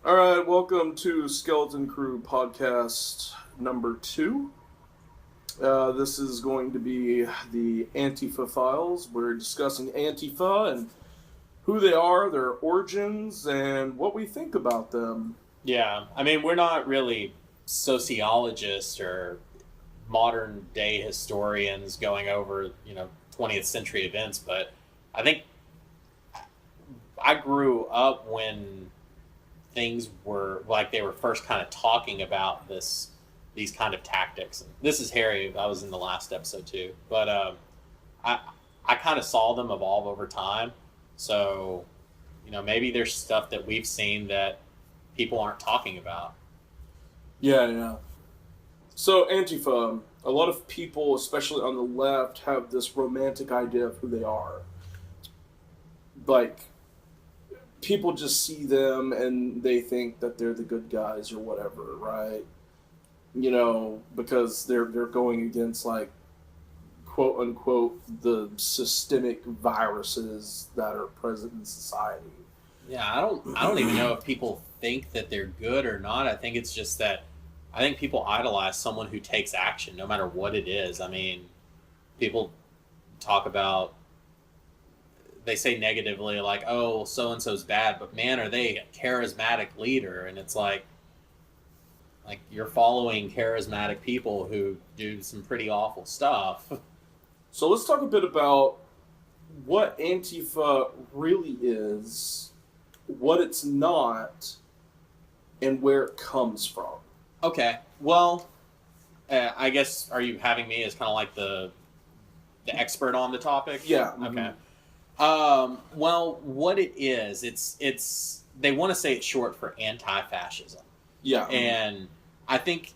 All right, welcome to Skeleton Crew podcast number 2. This is going to be the Antifa files. We're discussing Antifa and who they are, their origins, and what we think about them. Yeah, I mean, we're not really sociologists or modern day historians going over, 20th century events, but I think I grew up when things were like they were first kind of talking about these kind of tactics. And this is Harry. I was in the last episode too, but I I kind of saw them evolve over time. So, maybe there's stuff that we've seen that people aren't talking about. Yeah. So, Antifa, a lot of people, especially on the left, have this romantic idea of who they are. Like, people just see them and they think that they're the good guys or whatever, right? Because they're going against, like, quote unquote the systemic viruses that are present in society. Yeah, I don't even know if people think that they're good or not. I think it's just that I think people idolize someone who takes action no matter what it is. I mean, people talk about they say negatively like, "Oh, so and so's bad," but man, are they a charismatic leader? And it's like you're following charismatic people who do some pretty awful stuff. So let's talk a bit about what Antifa really is, what it's not, and where it comes from. Okay, well, I guess are you having me as kind of like the expert on the topic? Yeah. Okay. Well, what it is, it's they want to say it's short for anti-fascism. Yeah. And I think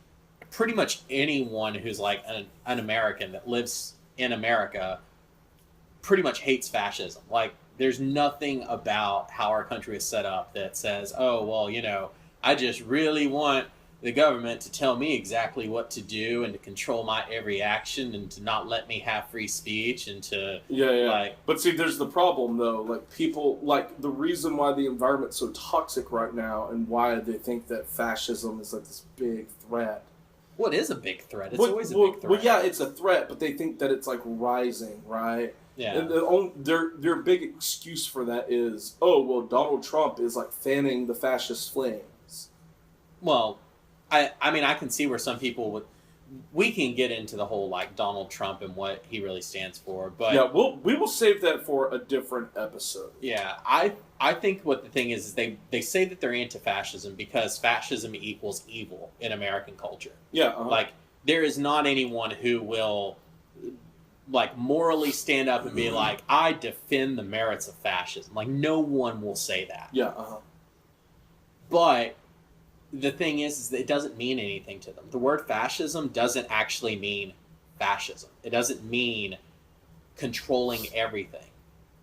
pretty much anyone who's like an American that lives in America pretty much hates fascism. Like, there's nothing about how our country is set up that says, oh, well, I just really want the government to tell me exactly what to do and to control my every action and to not let me have free speech and to Yeah. But see, there's the problem though. Like, people, like, the reason why the environment's so toxic right now and why they think that fascism is like this big threat. What is a big threat? It's always a big threat. Well, yeah, it's a threat, but they think that it's like rising, right? Yeah. And their big excuse for that is, oh, well, Donald Trump is like fanning the fascist flames. Well, I mean, I can see where some people would. We can get into the whole like Donald Trump and what he really stands for, but yeah, we will save that for a different episode. Yeah, I think what the thing is they say that they're anti-fascism because fascism equals evil in American culture. Yeah, like there is not anyone who will like morally stand up and be like, I defend the merits of fascism. Like, no one will say that. Yeah, But the thing is that it doesn't mean anything to them. The word fascism doesn't actually mean fascism. It doesn't mean controlling everything.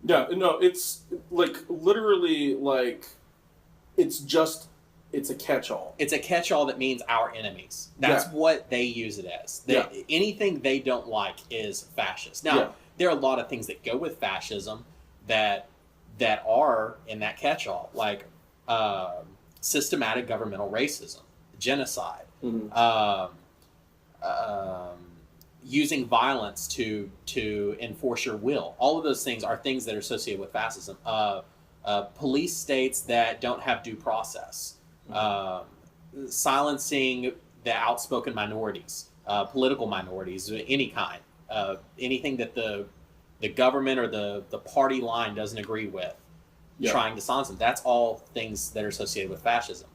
Yeah, no, it's like literally like it's a catch-all. It's a catch-all that means our enemies. That's what they use it as. Anything they don't like is fascist. Now, there are a lot of things that go with fascism that are in that catch-all, like systematic governmental racism, genocide, using violence to enforce your will. All of those things are things that are associated with fascism. Police states that don't have due process. Silencing the outspoken minorities, political minorities, any kind. Anything that the government or the party line doesn't agree with. Trying to silence them. That's all things that are associated with fascism.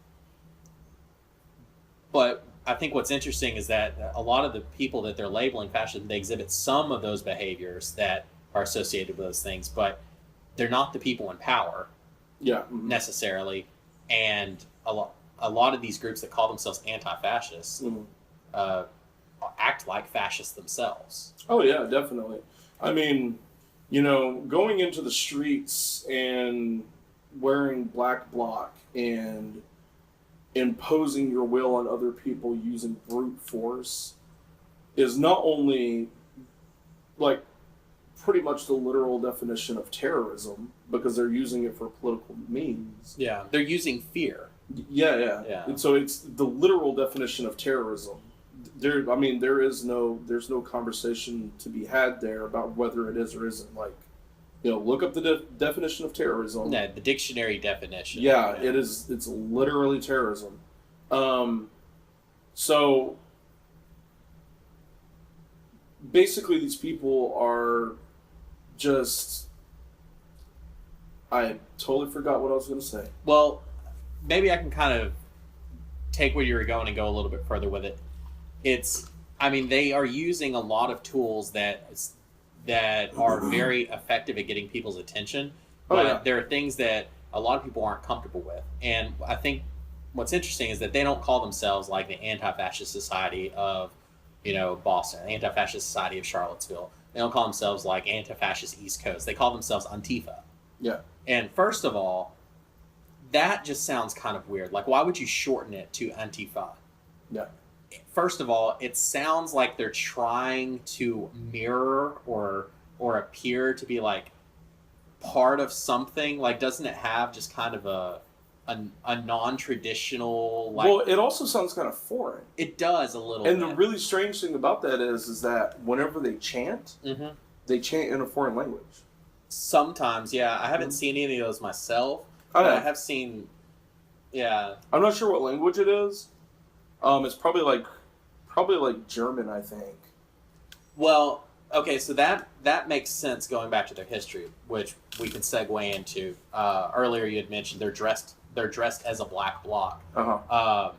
But I think what's interesting is that a lot of the people that they're labeling fascism, they exhibit some of those behaviors that are associated with those things, but they're not the people in power necessarily. And a lot of these groups that call themselves anti-fascists act like fascists themselves. Oh, yeah, definitely. I mean, going into the streets and wearing black bloc and imposing your will on other people using brute force is not only like pretty much the literal definition of terrorism because they're using it for political means. Yeah, they're using fear. Yeah. Yeah. And so it's the literal definition of terrorism. There's no conversation to be had there about whether it is or isn't. Like, look up the definition of terrorism. No, the dictionary definition. Yeah, it is. It's literally terrorism. So basically, these people are just. I totally forgot what I was going to say. Well, maybe I can kind of take where you were going and go a little bit further with it. They are using a lot of tools that are very effective at getting people's attention, but there are things that a lot of people aren't comfortable with. And I think what's interesting is that they don't call themselves like the Anti-Fascist Society of, Boston, the Anti-Fascist Society of Charlottesville. They don't call themselves like Anti-Fascist East Coast. They call themselves Antifa. Yeah. And first of all, that just sounds kind of weird. Like, why would you shorten it to Antifa? Yeah. First of all, it sounds like they're trying to mirror or appear to be like part of something. Like, doesn't it have just kind of a non-traditional like? Well, it also sounds kind of foreign. It does a little. And bit. the really strange thing about that is that whenever they chant, they chant in a foreign language. Sometimes, yeah. I haven't seen any of those myself, but I have seen. Yeah. I'm not sure what language it is. It's probably like German, I think. Well, okay, so that makes sense going back to their history, which we can segue into. Earlier, you had mentioned they're dressed as a black bloc. But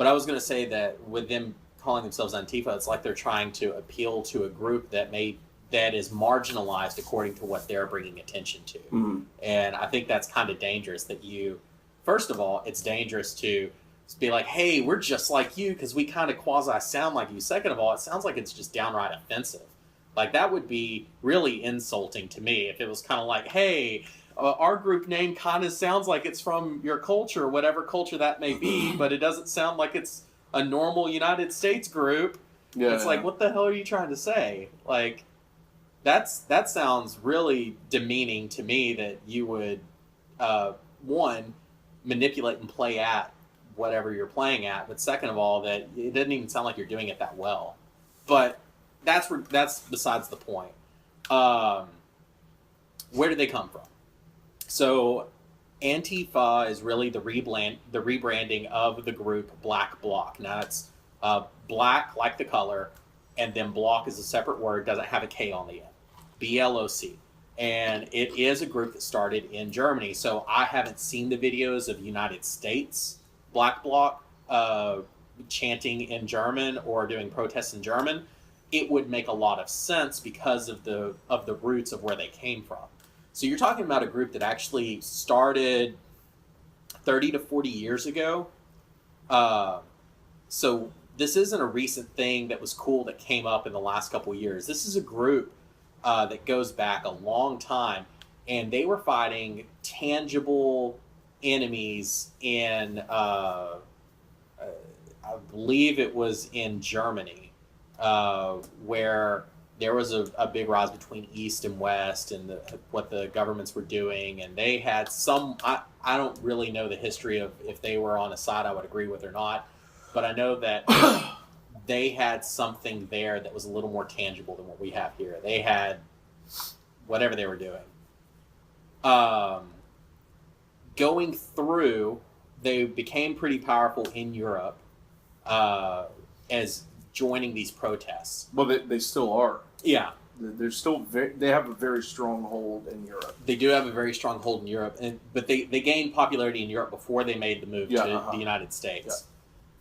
I was going to say that with them calling themselves Antifa, it's like they're trying to appeal to a group that is marginalized according to what they're bringing attention to. Mm-hmm. And I think that's kind of dangerous. First of all, it's dangerous to be like, hey, we're just like you because we kind of quasi sound like you. Second of all, it sounds like it's just downright offensive. Like, that would be really insulting to me if it was kind of like, hey, our group name kind of sounds like it's from your culture, whatever culture that may be, but it doesn't sound like it's a normal United States group. Yeah. It's like, what the hell are you trying to say? Like, that sounds really demeaning to me that you would, one, manipulate and play at whatever you're playing at, but second of all, that it doesn't even sound like you're doing it that well. But that's besides the point. Where did they come from? So Antifa is really the rebranding of the group Black Bloc. Now it's black like the color, and then block is a separate word, doesn't have a K on the end. BLOC. And it is a group that started in Germany. So I haven't seen the videos of United States Black Bloc chanting in German or doing protests in German. It would make a lot of sense because of the roots of where they came from. So you're talking about a group that actually started 30 to 40 years ago. So this isn't a recent thing that was cool that came up in the last couple of years. This is a group that goes back a long time, and they were fighting tangible enemies in, I believe it was in Germany, where there was a big rise between East and West and what the governments were doing. And they had some, I don't really know the history of if they were on a side I would agree with or not, but I know that they had something there that was a little more tangible than what we have here. They had whatever they were doing. Going through, they became pretty powerful in Europe as joining these protests. Well, they still are. Yeah. They're still they have a very strong hold in Europe. They do have a very strong hold in Europe, but they gained popularity in Europe before they made the move to the United States.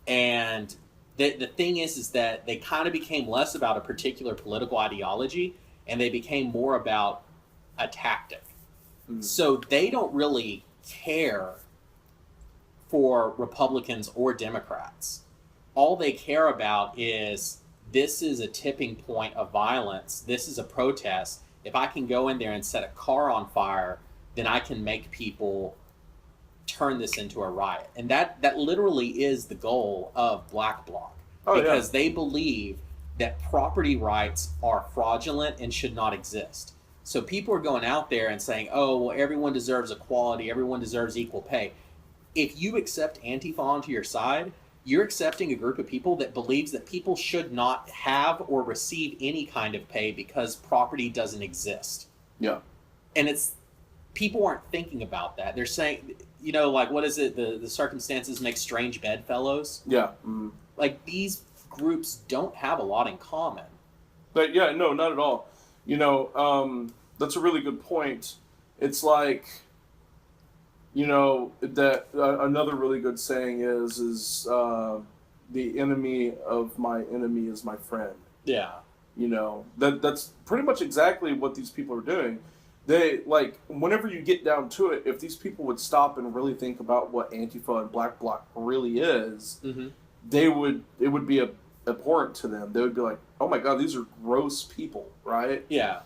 Yeah. And the thing is that they kind of became less about a particular political ideology, and they became more about a tactic. Mm. So they don't really care for Republicans or Democrats. All they care about is, this is a tipping point of violence. This is a protest. If I can go in there and set a car on fire, then I can make people turn this into a riot. And that literally is the goal of Black Bloc. Because they believe that property rights are fraudulent and should not exist. So people are going out there and saying, oh, well, everyone deserves equality, everyone deserves equal pay. if you accept Antifa onto your side, you're accepting a group of people that believes that people should not have or receive any kind of pay because property doesn't exist. Yeah. And it's people aren't thinking about that. They're saying, you know, like, what is it? The circumstances make strange bedfellows. Yeah. Like, these groups don't have a lot in common. But yeah, no, not at all. You know, that's a really good point. It's like, you know, that another really good saying is the enemy of my enemy is my friend. Yeah. You know, that's pretty much exactly what these people are doing. They, like, whenever you get down to it, if these people would stop and really think about what Antifa and Black Bloc really is, it would be abhorrent to them. They would be like, oh my God, these are gross people, right? Yeah.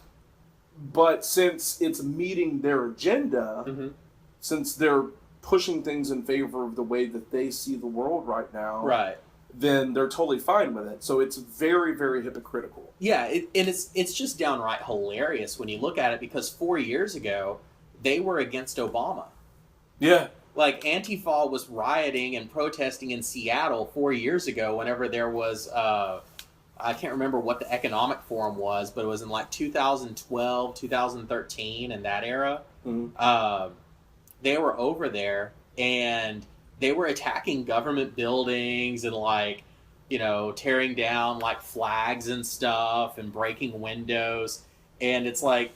But since it's meeting their agenda, since they're pushing things in favor of the way that they see the world right now, Right. then they're totally fine with it. So it's very, very hypocritical. Yeah, and it's just downright hilarious when you look at it, because 4 years ago, they were against Obama. Yeah. Like, Antifa was rioting and protesting in Seattle 4 years ago whenever there was, I can't remember what the economic forum was, but it was in like 2012, 2013, in that era. They were over there, and they were attacking government buildings and, like, you know, tearing down, like, flags and stuff and breaking windows. And it's like,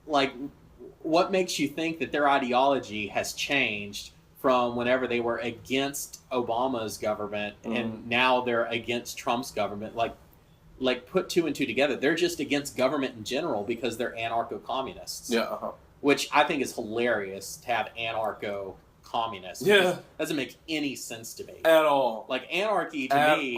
what makes you think that their ideology has changed from whenever they were against Obama's government and now they're against Trump's government? Like, put two and two together. They're just against government in general because they're anarcho-communists. Yeah. Which I think is hilarious to have anarcho-communists. Yeah. Doesn't make any sense to me. At all. Like, anarchy to me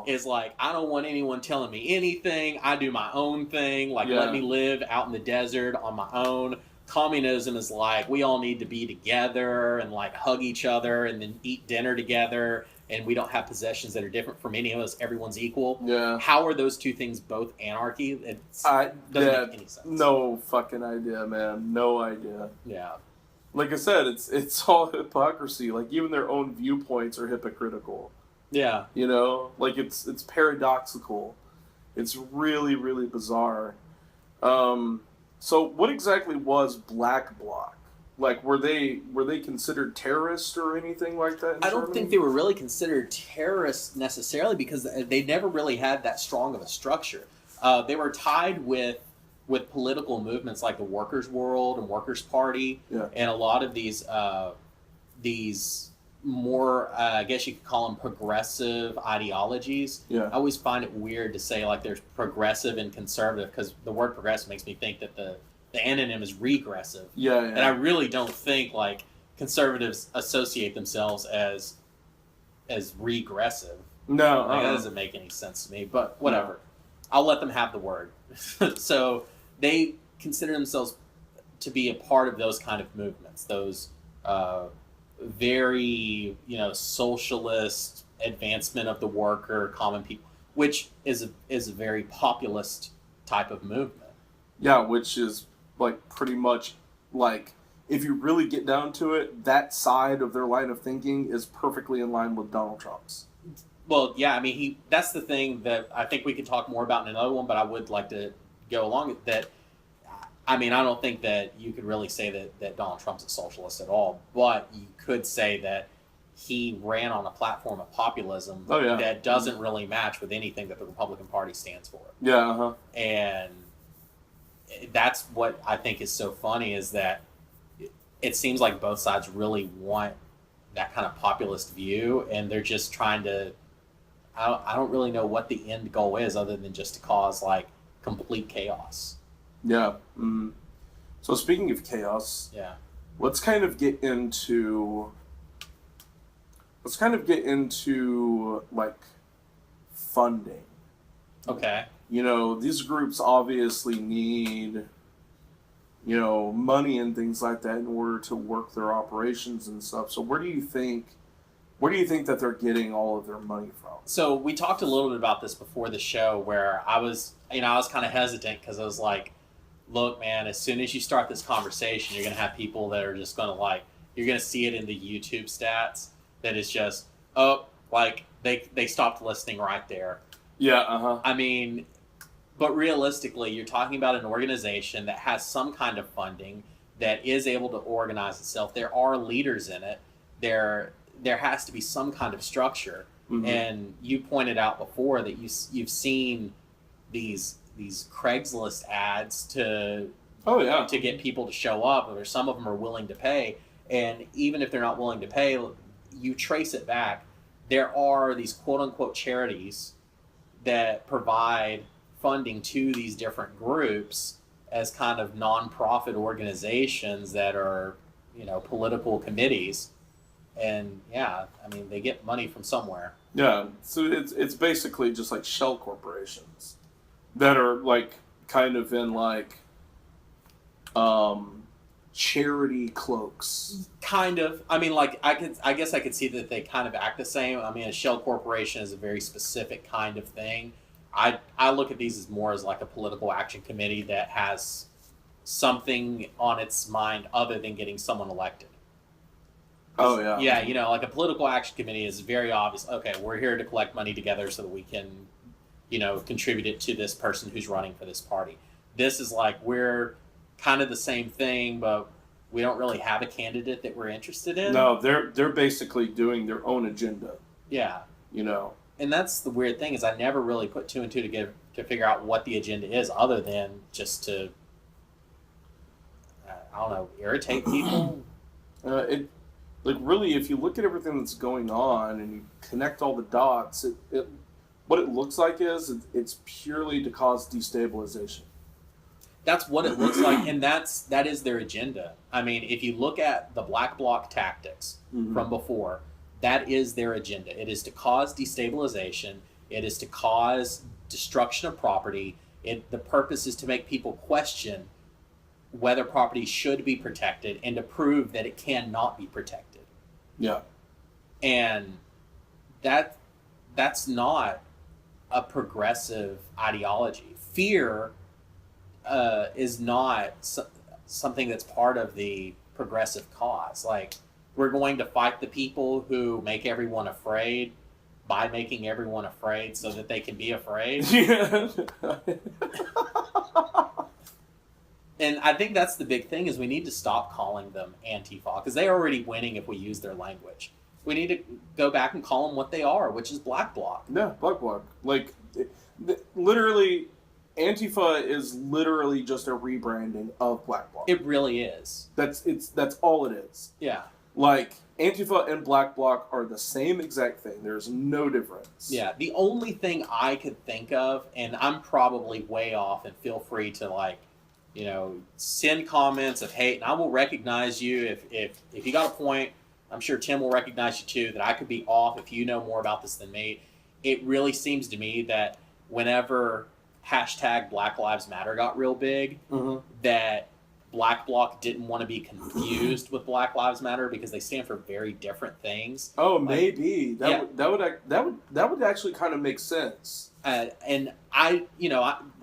is like, I don't want anyone telling me anything. I do my own thing. Like, let me live out in the desert on my own. Communism is like, we all need to be together and, like, hug each other and then eat dinner together, and we don't have possessions that are different from any of us. Everyone's equal. Yeah. How are those two things both anarchy? It doesn't make any sense. No fucking idea, man. No idea. Yeah. Like I said, it's all hypocrisy. Like, even their own viewpoints are hypocritical. Yeah. You know? Like, it's paradoxical. It's really, really bizarre. So what exactly was Black Bloc? Like, were they considered terrorists or anything like that in I don't Germany? think they were really considered terrorists necessarily, because they never really had that strong of a structure. They were tied with political movements like the Workers' World and Workers' Party, and a lot of these more, I guess you could call them progressive ideologies. Yeah. I always find it weird to say, like, there's progressive and conservative, because the word progressive makes me think that the antonym is regressive. Yeah. And I really don't think, like, conservatives associate themselves as regressive. No. Like, that doesn't make any sense to me, but whatever. No. I'll let them have the word. So they consider themselves to be a part of those kind of movements, those very, you know, socialist advancement of the worker, common people, which is a very populist type of movement. Yeah, which is, like, pretty much, like, if you really get down to it, that side of their line of thinking is perfectly in line with Donald Trump's. Well, yeah, I mean, that's the thing that I think we could talk more about in another one, but I would like to go along with that. I mean, I don't think that you could really say that Donald Trump's a socialist at all, but you could say that he ran on a platform of populism that doesn't really match with anything that the Republican Party stands for. Yeah, And that's what I think is so funny, is that it seems like both sides really want that kind of populist view, and they're just trying to, I don't really know what the end goal is other than just to cause, like, complete chaos. Yeah. So speaking of chaos, let's kind of get into like funding. Okay. You know, these groups obviously need, you know, money and things like that in order to work their operations and stuff. So where do you think that they're getting all of their money from? So we talked a little bit about this before the show, where I was kind of hesitant, because I was like, look, man, as soon as you start this conversation, you're going to have people that are just going to, like, You're going to see it in the YouTube stats that is just, oh, like they stopped listening right there. Yeah, uh-huh. I mean, but realistically, you're talking about an organization that has some kind of funding, that is able to organize itself. There are leaders in it. There has to be some kind of structure. Mm-hmm. And you pointed out before that you've seen these Craigslist ads to get people to show up, or some of them are willing to pay. And even if they're not willing to pay, you trace it back. There are these quote unquote charities that provide funding to these different groups as kind of non-profit organizations that are, political committees. And yeah, I mean, they get money from somewhere. Yeah, so it's basically just like shell corporations that are like kind of in like charity cloaks. Kind of. I mean, like I guess I could see that they kind of act the same. I mean, a shell corporation is a very specific kind of thing. I look at these as more as like a political action committee that has something on its mind other than getting someone elected. Oh, yeah. Yeah, like a political action committee is very obvious. Okay, we're here to collect money together so that we can, contribute it to this person who's running for this party. This is like, we're kind of the same thing, but we don't really have a candidate that we're interested in. No, they're basically doing their own agenda. Yeah. And that's the weird thing, is I never really put two and two together to figure out what the agenda is, other than just to, I don't know, irritate people. Really, if you look at everything that's going on and you connect all the dots, what it looks like is it's purely to cause destabilization. That's what it looks like, and that is their agenda. I mean, if you look at the Black Bloc tactics from before, that is their agenda. It is to cause destabilization. It is to cause destruction of property. The purpose is to make people question whether property should be protected and to prove that it cannot be protected. Yeah. And that's not a progressive ideology. Fear is not something that's part of the progressive cause. Like, we're going to fight the people who make everyone afraid by making everyone afraid so that they can be afraid. Yeah. And I think that's the big thing, is we need to stop calling them antifa, because they're already winning if we use their language. We need to go back and call them what they are, which is Black Bloc. Yeah, Black Bloc. Like, literally, Antifa is literally just a rebranding of Black Bloc. It really is. That's all it is. Yeah. Like, Antifa and Black Bloc are the same exact thing. There's no difference. Yeah. The only thing I could think of, and I'm probably way off, and feel free to send comments of hate, and I will recognize you if you got a point. I'm sure Tim will recognize you too, that I could be off if you know more about this than me. It really seems to me that whenever hashtag Black Lives Matter got real big, that Black Bloc didn't want to be confused with Black Lives Matter, because they stand for very different things. Oh, maybe that would actually kind of make sense. And I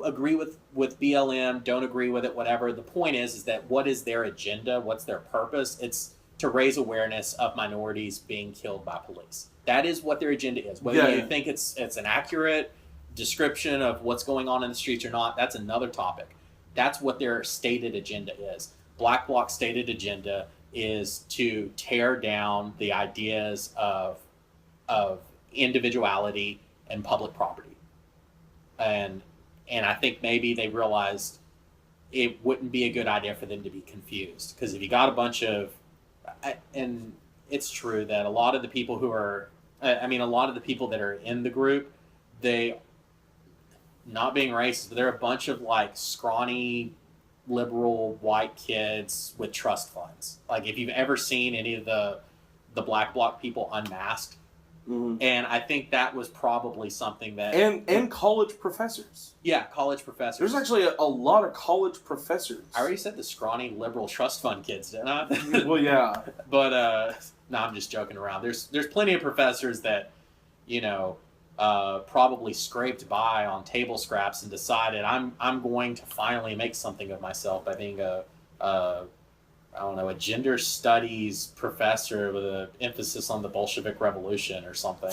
agree with BLM, don't agree with it, whatever. The point is that what is their agenda? What's their purpose? It's to raise awareness of minorities being killed by police. That is what their agenda is. Whether you think it's an accurate description of what's going on in the streets or not, that's another topic. That's what their stated agenda is. Black Bloc's stated agenda is to tear down the ideas of individuality and public property. And I think maybe they realized it wouldn't be a good idea for them to be confused, because if you got a bunch of, and it's true that a lot of the people that are in the group, they, not being racist, but they're a bunch of like scrawny liberal white kids with trust funds. Like, if you've ever seen any of the Black Bloc people unmasked, and I think that was probably something that... And college professors. Yeah, college professors. There's actually a lot of college professors. I already said the scrawny liberal trust fund kids, didn't I? Well, yeah. But, no, I'm just joking around. There's plenty of professors that, probably scraped by on table scraps and decided I'm going to finally make something of myself by being a I don't know, a gender studies professor with an emphasis on the Bolshevik Revolution or something.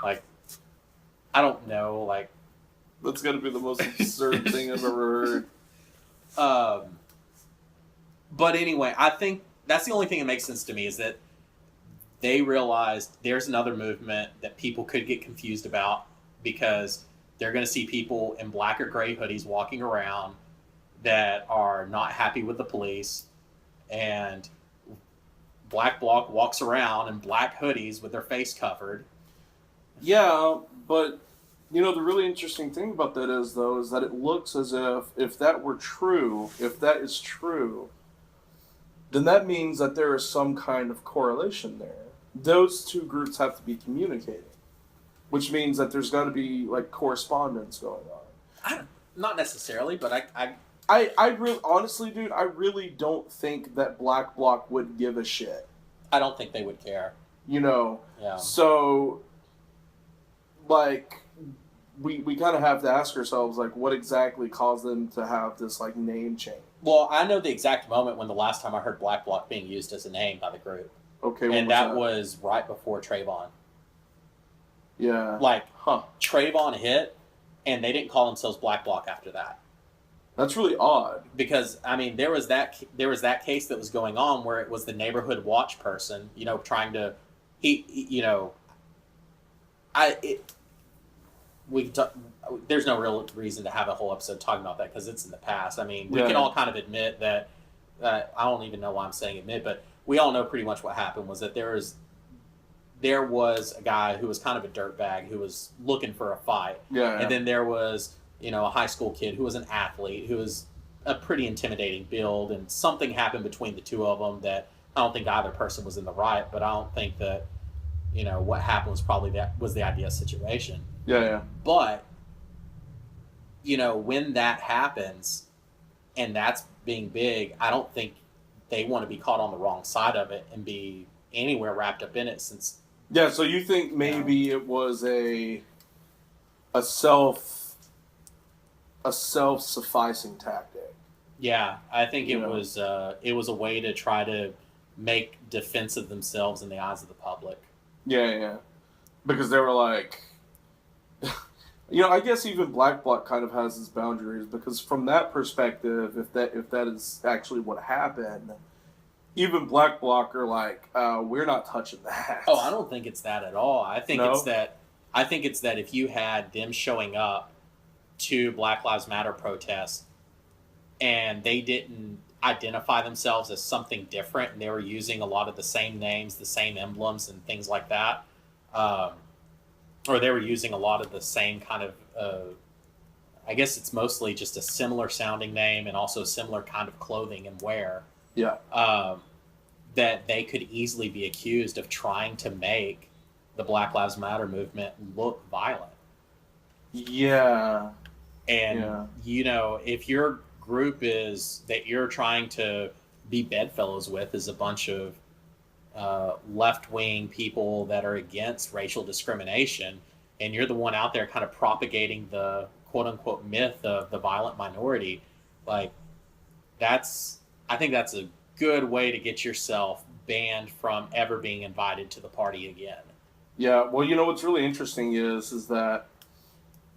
Like, I don't know. Like, That's got to be the most absurd thing I've ever heard. But anyway, I think that's the only thing that makes sense to me is that they realized there's another movement that people could get confused about because they're going to see people in black or gray hoodies walking around that are not happy with the police, and Black Bloc walks around in black hoodies with their face covered. Yeah, but the really interesting thing about that is that it looks as if that were true, if that is true, then that means that there is some kind of correlation there. Those two groups have to be communicating, which means that there's got to be like correspondence going on. Not necessarily, but I really, honestly, dude, I really don't think that Black Bloc would give a shit. I don't think they would care. Yeah. So, like, we kind of have to ask ourselves, like, what exactly caused them to have this, like, name change? Well, I know the exact moment when the last time I heard Black Bloc being used as a name by the group. Okay, and that was right before Trayvon. Yeah. Like, Trayvon hit, and they didn't call themselves Black Bloc after that. That's really odd. Because, I mean, there was that case that was going on where it was the neighborhood watch person, trying to, there's no real reason to have a whole episode talking about that because it's in the past. I mean, we can all kind of admit that, I don't even know why I'm saying admit, but we all know pretty much what happened was that there was a guy who was kind of a dirtbag who was looking for a fight. Yeah. And then there was, a high school kid who was an athlete who was a pretty intimidating build, and something happened between the two of them that I don't think either person was in the right, but I don't think that, what happened was probably was the ideal situation. Yeah. But, when that happens and that's being big, I don't think they want to be caught on the wrong side of it and be anywhere wrapped up in it since... Yeah, so you think maybe it was a self-sufficing tactic. Yeah, I think it was a way to try to make defense of themselves in the eyes of the public. Yeah. Because they were like... I guess even Black Bloc kind of has its boundaries because from that perspective, if that is actually what happened, even Black Bloc are like, we're not touching that. Oh, I don't think it's that at all. I think it's that if you had them showing up to Black Lives Matter protests and they didn't identify themselves as something different and they were using a lot of the same names, the same emblems and things like that, or they were using a lot of the same kind of, I guess it's mostly just a similar sounding name and also similar kind of clothing and wear. Yeah. That they could easily be accused of trying to make the Black Lives Matter movement look violent. Yeah. And, if your group that you're trying to be bedfellows with is a bunch of left-wing people that are against racial discrimination, and you're the one out there kind of propagating the quote-unquote myth of the violent minority, like, I think that's a good way to get yourself banned from ever being invited to the party again. Yeah, well, what's really interesting is that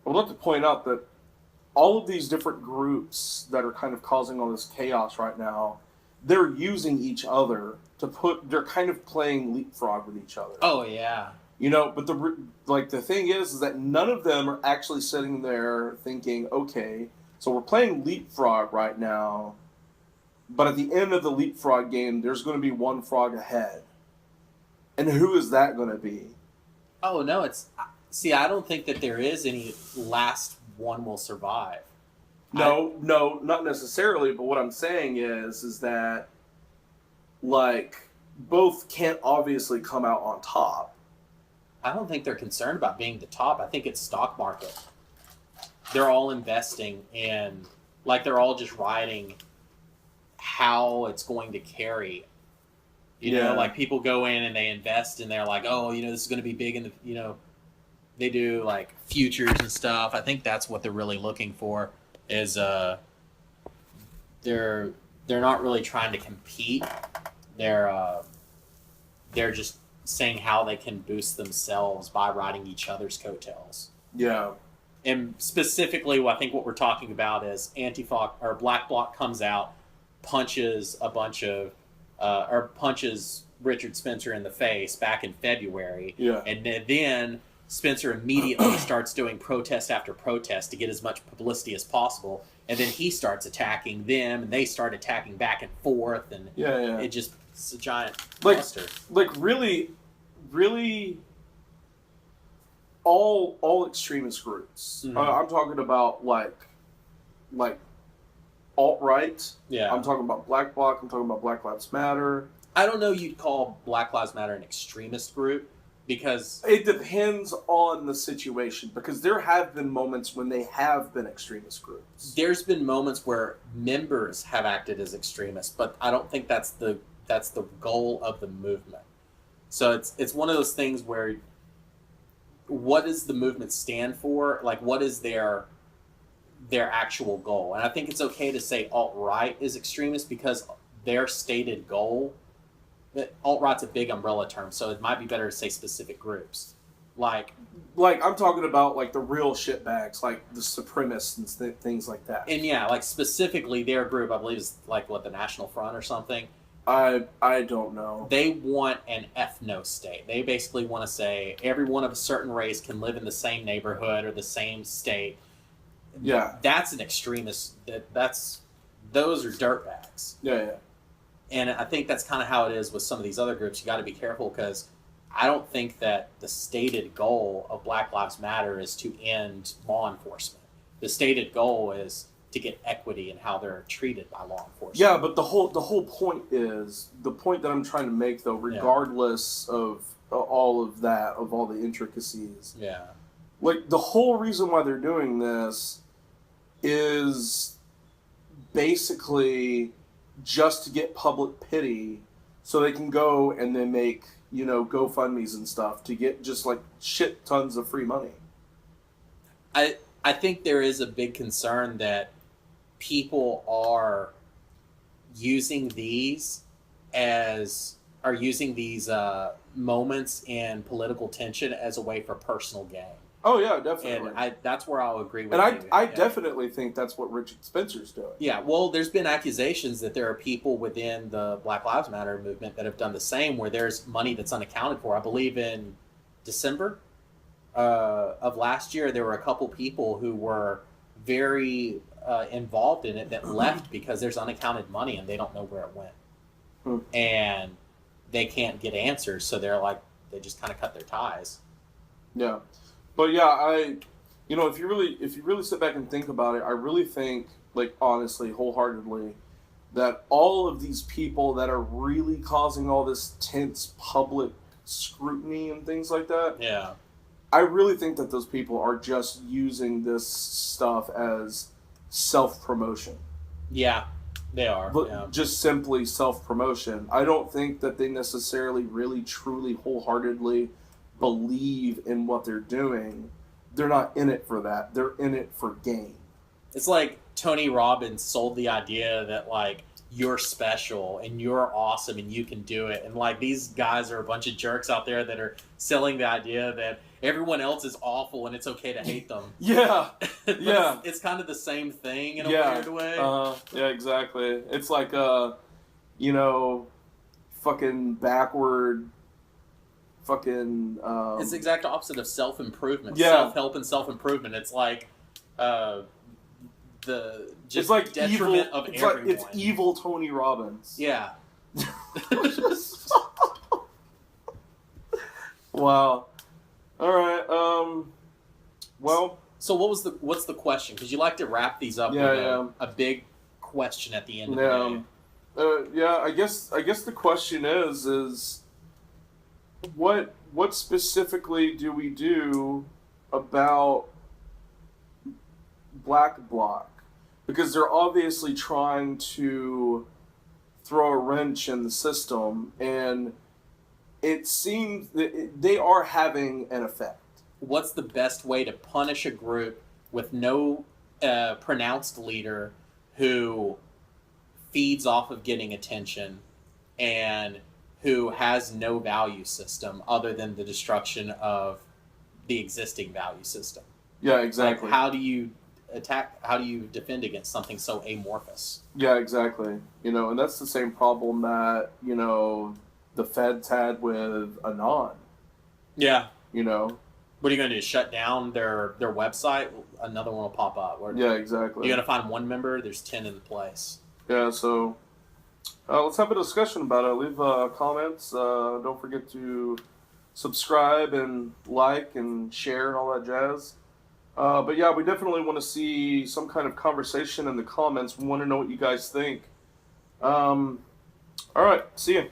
I would like to point out that all of these different groups that are kind of causing all this chaos right now, they're using each other they're kind of playing leapfrog with each other. Oh, yeah. But the thing is that none of them are actually sitting there thinking, okay, so we're playing leapfrog right now, but at the end of the leapfrog game, there's going to be one frog ahead. And who is that going to be? Oh, no, I don't think that there is any last one will survive. No, not necessarily, but what I'm saying is that, like, both can't obviously come out on top. I don't think they're concerned about being the top. I think it's stock market. They're all investing in, like, they're all just riding how it's going to carry. Like, people go in and they invest and they're like, oh, this is going to be big in the, they do, like, futures and stuff. I think that's what they're really looking for is they're they're not really trying to compete. They're just saying how they can boost themselves by riding each other's coattails. Yeah. And specifically, I think what we're talking about is Antifa or Black Bloc comes out, punches a bunch of, or punches Richard Spencer in the face back in February. Yeah. And then Spencer immediately starts doing protest after protest to get as much publicity as possible. And then he starts attacking them, and they start attacking back and forth, and it just it's a giant cluster. Like really, all extremist groups. Mm-hmm. I'm talking about like alt-right. Yeah. I'm talking about Black Bloc. I'm talking about Black Lives Matter. I don't know you'd call Black Lives Matter an extremist group, because it depends on the situation, because there have been moments when they have been extremist groups. There's been moments where members have acted as extremists, but I don't think that's the goal of the movement. So it's one of those things where, what does the movement stand for? Like, what is their actual goal? And I think it's okay to say alt-right is extremist, because their stated goal, alt-right's a big umbrella term, so it might be better to say specific groups. Like I'm talking about like the real shitbags, like the supremacists and things like that. And yeah, like specifically their group, I believe is like the National Front or something. I don't know. They want an ethno-state. They basically want to say everyone of a certain race can live in the same neighborhood or the same state. Yeah. That's an extremist. Those are dirtbags. Yeah. And I think that's kind of how it is with some of these other groups. You got to be careful, because I don't think that the stated goal of Black Lives Matter is to end law enforcement. The stated goal is to get equity in how they're treated by law enforcement. Yeah, but the whole point is, the point that I'm trying to make, though, regardless of all of that, of all the intricacies. Yeah. Like, the whole reason why they're doing this is basically just to get public pity, so they can go and then make, GoFundMes and stuff to get just like shit tons of free money. I think there is a big concern that people are using these moments in political tension as a way for personal gain. Oh yeah, definitely. And that's where I'll agree with you. And I definitely think that's what Richard Spencer's doing. Yeah, well, there's been accusations that there are people within the Black Lives Matter movement that have done the same, where there's money that's unaccounted for. I believe in December of last year, there were a couple people who were very involved in it that left because there's unaccounted money and they don't know where it went. And they can't get answers, so they just kind of cut their ties. Yeah. But yeah, if you really sit back and think about it, I really think, like, honestly, wholeheartedly, that all of these people that are really causing all this tense public scrutiny and things like that, yeah, I really think that those people are just using this stuff as self-promotion. Yeah, they are. But yeah. Just simply self-promotion. I don't think that they necessarily really, truly, wholeheartedly believe in what they're doing. They're not in it for that. They're in it for gain. It's like Tony Robbins sold the idea that, like, you're special and you're awesome and you can do it. And, like, these guys are a bunch of jerks out there that are selling the idea that everyone else is awful and it's okay to hate them. Yeah. Yeah. It's kind of the same thing in a weird way. Yeah, exactly. It's like fucking backward fucking it's the exact opposite of self-improvement. Yeah. Self-help and self-improvement. It's like it's like detriment evil, of it's everyone. Like, it's evil Tony Robbins. Yeah. Wow. All right. Well. So what's the question? Because you like to wrap these up with a big question at the end of the day. I guess the question is what specifically do we do about Black Bloc? Because they're obviously trying to throw a wrench in the system, and it seems that they are having an effect. What's the best way to punish a group with no pronounced leader who feeds off of getting attention and who has no value system other than the destruction of the existing value system. Yeah, exactly. Like, how do you attack? How do you defend against something so amorphous? Yeah, exactly. And that's the same problem that the feds had with Anon. Yeah. You know. What are you going to do? Shut down their website? Another one will pop up. Yeah, exactly. You're going to find one member. There's 10 in the place. Yeah. So let's have a discussion about it. Leave comments. Don't forget to subscribe and like and share and all that jazz. But yeah, we definitely want to see some kind of conversation in the comments. We want to know what you guys think. All right. See you.